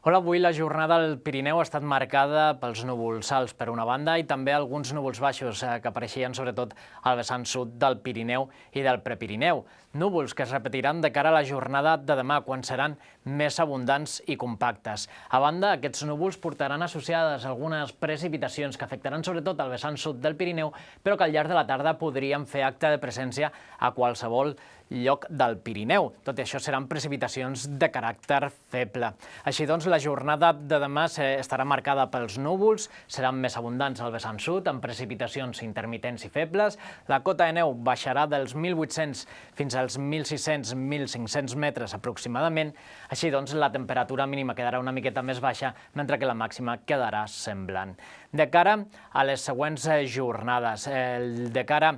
Hola, avui la jornada al Pirineu ha estat marcada pels núvols alts per una banda i també alguns núvols baixos que apareixien sobretot al vessant sud del Pirineu i del Prepirineu. Núvols que es repetiran de cara a la jornada de demà, quan seran més abundants i compactes. A banda, aquests núvols portaran associades algunes precipitacions que afectaran sobretot al vessant sud del Pirineu, però que al llarg de la tarda podrien fer acte de presència a qualsevol lloc del Pirineu. Tot i això, seran precipitacions de caràcter feble. Així doncs, la jornada de demà estarà marcada pels núvols, seran més abundants al vessant sud, amb precipitacions intermitents i febles. La cota de neu baixarà dels 1.800 fins als 1.600-1.500 metres aproximadament. Així doncs, la temperatura mínima quedarà una miqueta més baixa, mentre que la màxima quedarà semblant. De cara a les següents jornades, de cara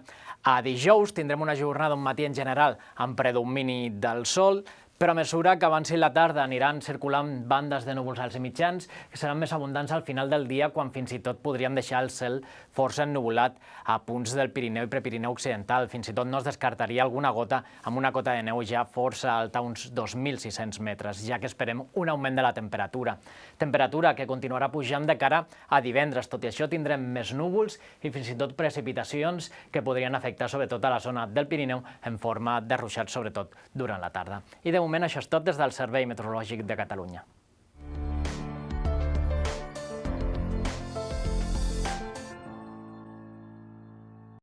a dijous tindrem una jornada, un matí en general, amb predomini del sol, però a mesura que avanci la tarda aniran circulant bandes de núvols alts i mitjans que seran més abundants al final del dia, quan fins i tot podrien deixar el cel força ennuvolat a punts del Pirineu i Prepirineu occidental. Fins i tot no es descartaria alguna gota amb una cota de neu ja força alta, uns 2.600 metres, ja que esperem un augment de la temperatura. Temperatura que continuarà pujant de cara a divendres. Tot i això, tindrem més núvols i fins i tot precipitacions que podrien afectar sobretot a la zona del Pirineu en forma de ruixats, sobretot durant la tarda. I de moment això és tot des del Servei Meteorològic de Catalunya.